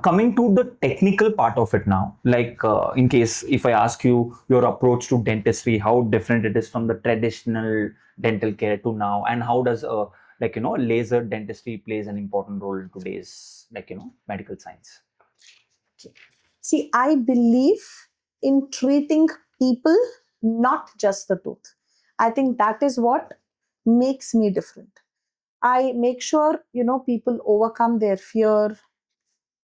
coming to the technical part of it now, like in case if I ask you your approach to dentistry, how different it is from the traditional dental care to now, and how does laser dentistry plays an important role in today's medical science. See, I believe in treating people, not just the tooth. I think that is what makes me different. I make sure, people overcome their fear,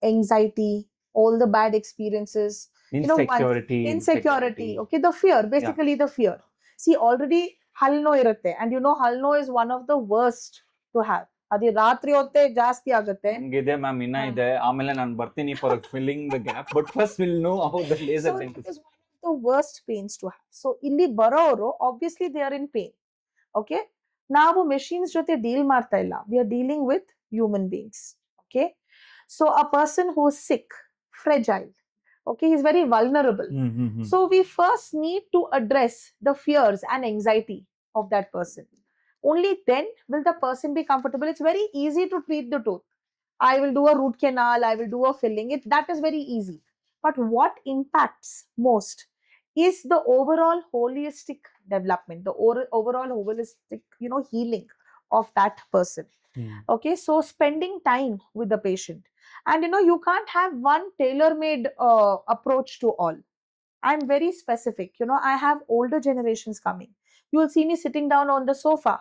anxiety, all the bad experiences. Insecurity. Okay, the fear, basically the fear. See, already halno irutte, and halno is one of the worst to have. ಅದು ರಾತ್ರಿ ಹೊತ್ತೆ ಜಾಸ್ತಿ ಆಗುತ್ತೆ. ಇದೆ ma'am, ಇನ್ನ ಇದೆ, ಆಮೇಲೆ ನಾನು ಬರ್ತೀನಿ for filling the gap, but first will know how the laser dentist is one of the worst pains to have. So ಇಲ್ಲಿ ಬರೋರು obviously they are in pain. Okay, ನಾವು machines ಜೊತೆ ಡೀಲ್ ಮಾಡ್ತಾ ಇಲ್ಲ, we are dealing with human beings. Okay, so a person who is sick, fragile, okay, he's very vulnerable. So we first need to address the fears and anxiety of that person. Only then will the person be comfortable. It's very easy to treat the tooth. I will do a root canal, I will do a filling. That is very easy. But what impacts most is the overall holistic development, the overall holistic, healing of that person. Okay, so spending time with the patient. And you can't have one tailor-made approach to all. I'm very specific. I have older generations coming. You will see me sitting down on the sofa,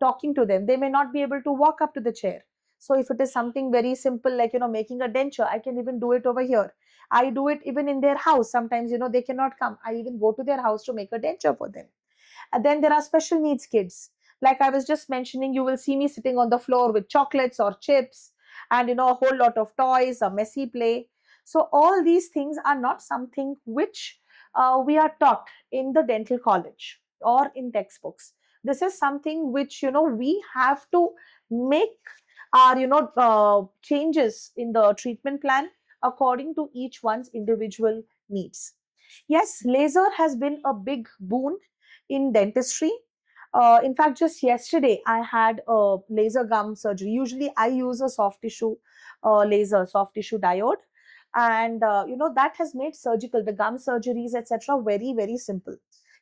talking to them. They may not be able to walk up to the chair. So if it is something very simple, like, making a denture, I can even do it over here. I do it even in their house. Sometimes, they cannot come. I even go to their house to make a denture for them. And then there are special needs kids. Like I was just mentioning, you will see me sitting on the floor with chocolates or chips and, a whole lot of toys, a messy play. So all these things are not something which we are taught in the dental college or in textbooks. This is something which, we have to make our, changes in the treatment plan according to each one's individual needs. Yes, laser has been a big boon in dentistry. In fact, just yesterday, I had a laser gum surgery. Usually, I use a soft tissue laser, soft tissue diode. And, that has made the gum surgeries, etc., very, very simple.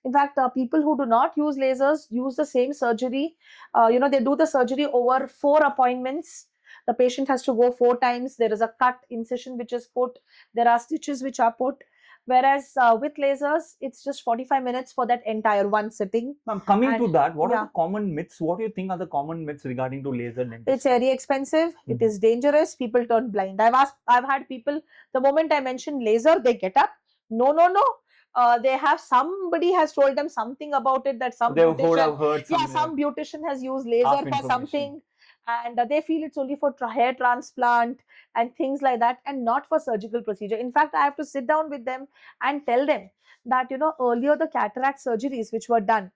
In fact, people who do not use lasers use the same surgery. They do the surgery over 4 appointments. The patient has to go 4 times. There is a cut incision which is put. There are stitches which are put. Whereas with lasers, it's just 45 minutes for that entire one sitting. Coming to that, what are the common myths? What do you think are the common myths regarding to laser dentistry? It's very expensive. It is dangerous. People turn blind. I've had people, the moment I mention laser, they get up. No. Somebody has told them something about it, that some beautician has used laser for something, and they feel it's only for hair transplant and things like that, and not for surgical procedure. In fact, I have to sit down with them and tell them that, earlier the cataract surgeries which were done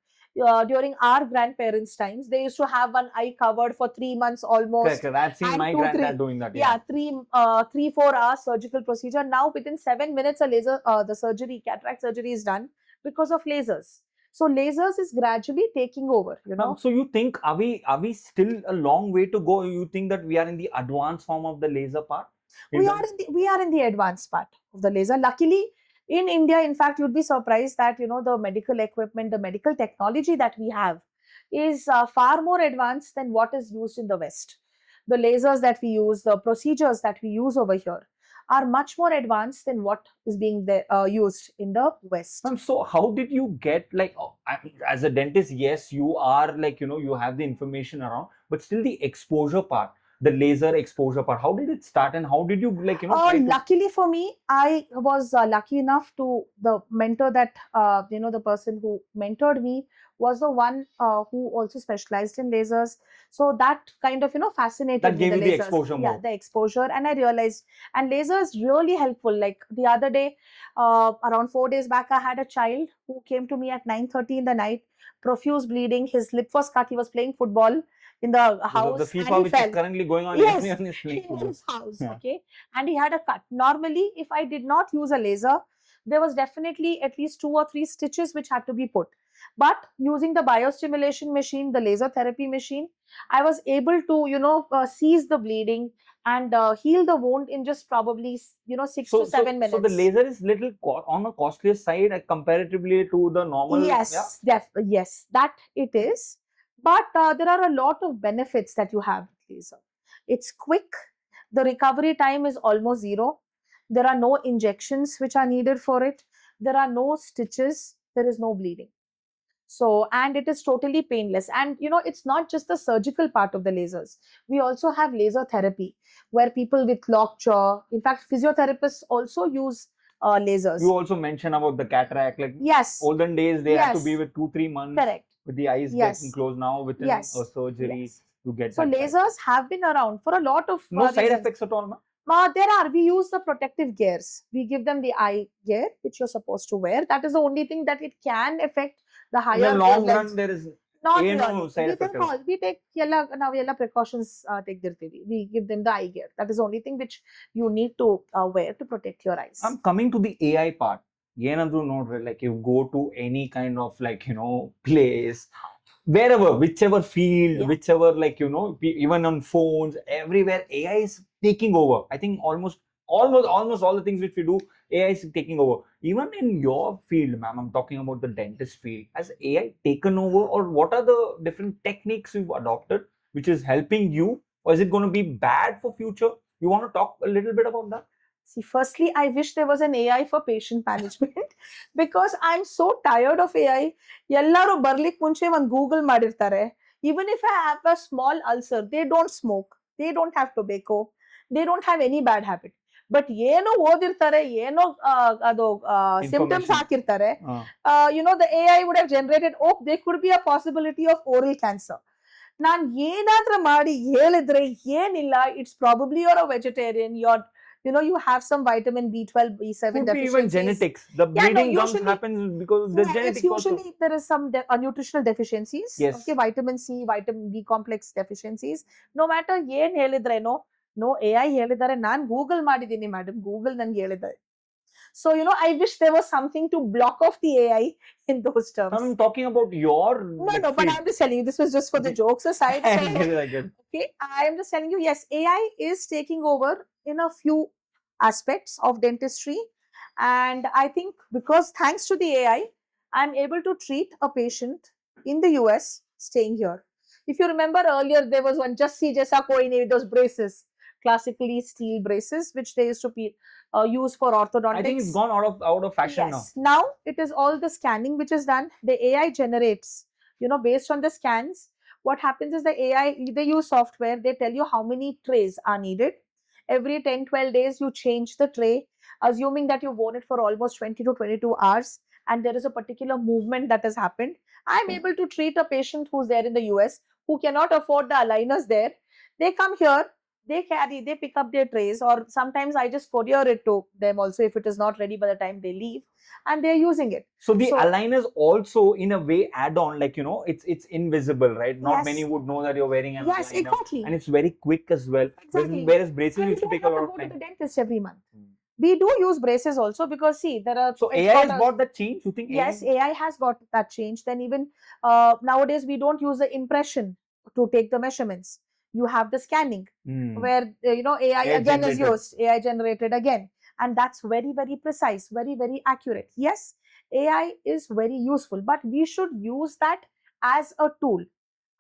during our grandparents' times, they used to have one eye covered for 3 months almost. Correct. I've seen my granddad doing that. Yeah, 3-4 hours surgical procedure. Now within 7 minutes, the cataract surgery is done because of lasers. So lasers is gradually taking over. So you think are we still a long way to go? You think that we are in the advanced form of the laser part? We are in the advanced part of the laser. Luckily, in India, in fact, you'd be surprised that, the medical equipment, the medical technology that we have is far more advanced than what is used in the West. The lasers that we use, the procedures that we use over here are much more advanced than what is being used in the West. So how did you get, as a dentist, yes, you are you have the information around, but still the exposure part, the laser exposure part, how did it start, and how did you luckily for me, I was lucky enough to the mentor that the person who mentored me was the one who also specialized in lasers. So that kind of fascinated that me. Gave the exposure more. Yeah, the exposure, and I realized, and laser is really helpful. Like the other day, around 4 days back, I had a child who came to me at 9:30 in the night, profuse bleeding. His lip was cut. He was playing football in the house. The FIFA which is currently going on. Yes, in his house. Yeah. Okay, and he had a cut. Normally, if I did not use a laser, there was definitely at least 2 or 3 stitches which had to be put. But using the biostimulation machine, the laser therapy machine, I was able to, cease the bleeding and heal the wound in just probably 6 to 7 minutes. So the laser is little on a costlier side comparatively to the normal. Yes, yes, that it is. But there are a lot of benefits that you have with laser. It's quick. The recovery time is almost zero. There are no injections which are needed for it. There are no stitches. There is no bleeding. So, and it is totally painless. And it's not just the surgical part of the lasers. We also have laser therapy where people with locked jaw, in fact, physiotherapists also use lasers. You also mentioned about the cataract. Like, yes, olden days, they had to Yes. be with 2-3 months. correct. With the eyes Yes. getting closed now within Yes. a surgery, Yes. you get So that back. lasers have been around for a lot of No side reasons. effects at all, ma'am? There are. We use the protective gears. We give them the eye gear, which you're supposed to wear. That is the only thing that it can affect the higher In the long wavelengths. run, there is Not ಏನು really. side We effect take all. We take ಎಲ್ಲ precautions ತೆಗ್ದಿರ್ತೀವಿ. We give them the eye gear. That is the only thing which you need to wear to protect your eyes. I'm coming to the AI part. ಏನಂದ್ರು ನೋಡ್ರಿ, like you go to any kind of place, wherever, whichever field, Yeah. whichever even on phones, everywhere AI is taking over. I think almost all the things which we do, AI is taking over. Even in your field, ma'am, I'm talking about the dentist field. Has AI taken over, or what are the different techniques you've adopted which is helping you, or is it going to be bad for future? You want to talk a little bit about that? See, firstly, I wish there was an AI for patient management because I'm so tired of AI. ಎಲ್ಲರೂ ಬರ್ಲಿಕ್ಕೆ ಮುಂಚೆ ಒಂದು Google ಮಾಡಿರ್ತಾರೆ. Even if I have a small ulcer, they don't smoke, they don't have tobacco, they don't have any bad habit. But ಏನೋ ಓದಿರ್ತಾರೆ, ಏನೋ ಅದು symptoms ಹಾಕಿರ್ತಾರೆ. The AI would have generated, there could be a possibility of oral cancer. ನಾನು ಏನಾದ್ರೂ ಮಾಡಿ ಹೇಳಿದ್ರೆ ಏನಿಲ್ಲ, it's probably you're a vegetarian, you have some vitamin B12, B7 Could be deficiencies. even genetics. The bleeding gums happens because there's genetics it's usually also. there is some nutritional deficiencies. Yes. Okay, vitamin C, vitamin B complex deficiencies. No matter ಏನ್ ಹೇಳಿದ್ರೇನೋ, no AI ಹೇಳಿದ್ದಾರೆ, ನಾನು Google ಮಾಡಿದ್ದೀನಿ madam, Google ನನಗೆ ಹೇಳಿದ್ದಾರೆ. So I wish there was something to block off the AI in those terms. I'm talking about your No, but I'm just telling you, this was just for the jokes aside. I get it. Okay, I am just telling you, yes, AI is taking over in a few aspects of dentistry. And I think because thanks to the AI, I'm able to treat a patient in the US staying here. If you remember earlier, there was one just see Jessa Koine with those braces, classically steel braces, which they used to be use for orthodontics. I think it's gone out of fashion now. Now it is all the scanning which is done. The AI generates, based on the scans. What happens is the AI, they use software. They tell you how many trays are needed. Every 10-12 days, you change the tray, assuming that you've worn it for almost 20 to 22 hours, and there is a particular movement that has happened. I'm able to treat a patient who's there in the US who cannot afford the aligners there. They come here, they pick up their trays, or sometimes I just courier it to them also if it is not ready by the time they leave, and they're using it. So the aligners also in a way add on, it's invisible, right? Not Yes. many would know that you're wearing an Yes, aligner. exactly. And it's very quick as well. Exactly. Whereas braces And used you to take a don't lot have of to go to time. the dentist every month. We do use braces also because see, there are. So AI has got that change. You think? Yes, AI has got that change. Then even nowadays we don't use the impression to take the measurements. You have the scanning where AI again is used, AI generated again, and that's very, very precise, very, very accurate. Yes, AI is very useful, but we should use that as a tool.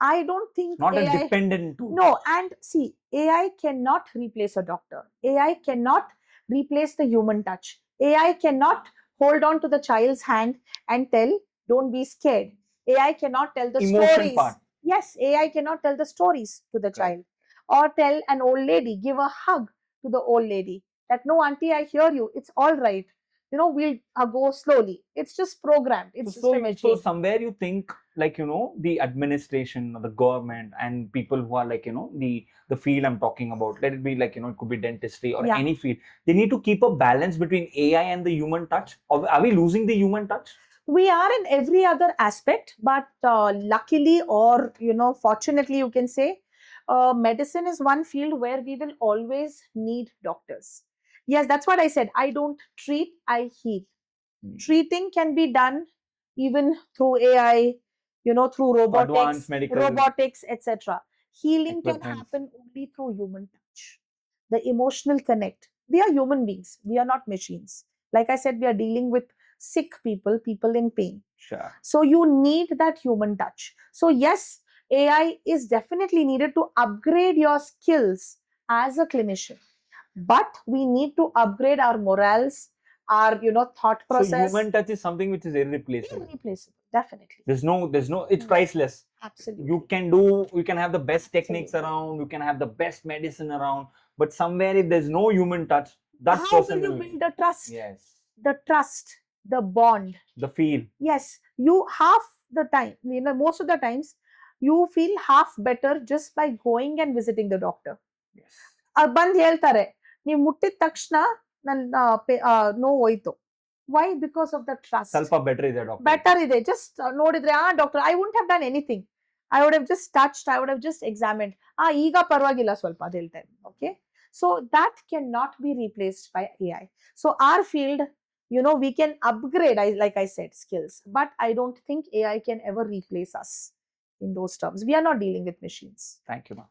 I don't think not AI, a dependent tool. No, and see, AI cannot replace a doctor. AI cannot replace the human touch. AI cannot hold on to the child's hand and tell, don't be scared. AI cannot tell the Emotion stories. part. Yes, AI cannot tell the stories to the child, or tell an old lady, give a hug to the old lady that, no, auntie, I hear you. It's all right. We'll go slowly. It's just programmed. It's just a machine. So somewhere you think the administration or the government and people who are the field I'm talking about, let it be it could be dentistry or any field, they need to keep a balance between AI and the human touch. Or are we losing the human touch? We are in every other aspect, but luckily, or fortunately, you can say, medicine is one field where we will always need doctors. Yes, that's what I said. I don't treat, I heal. Treating can be done even through AI, through robotics, etc. Healing can happen only through human touch. the emotional connect. We are human beings, we are not machines. Like I said, we are dealing with sick people, people in pain. Sure. So you need that human touch. So yes, AI is definitely needed to upgrade your skills as a clinician, but we need to upgrade our morals, our thought So process. human touch is something which is irreplaceable. Irreplaceable, definitely. There's no, it's priceless. Absolutely. You can have the best techniques around, you can have the best medicine around, but somewhere if there's no human touch, that How person will you build the trust? Yes. The trust, the bond. The feel. Yes, you half the time, most of the times you feel half better just by going and visiting the doctor. Yes. ಬಂದು ಹೇಳ್ತಾರೆ ನೀವು ಮುಟ್ಟಿದ ತಕ್ಷಣ ನನ್ನ ನೋವು ಹೋಯ್ತು. Why? Because of the trust. ಸ್ವಲ್ಪ better ಇದೆ ಡಾಕ್ಟರ್. ಬೆಟರ್ ಇದೆ. ಜಸ್ಟ್ ನೋಡಿದ್ರೆ doctor, I won't have done anything, I would have just touched, I would have just examined. ಈಗ ಪರವಾಗಿಲ್ಲ ಸ್ವಲ್ಪ ಅದು ಹೇಳ್ತಾರೆ. Okay, so that cannot be replaced by AI. So our field, we can upgrade, like I said, skills, but I don't think AI can ever replace us in those terms. We are not dealing with machines. Thank you, ma'am.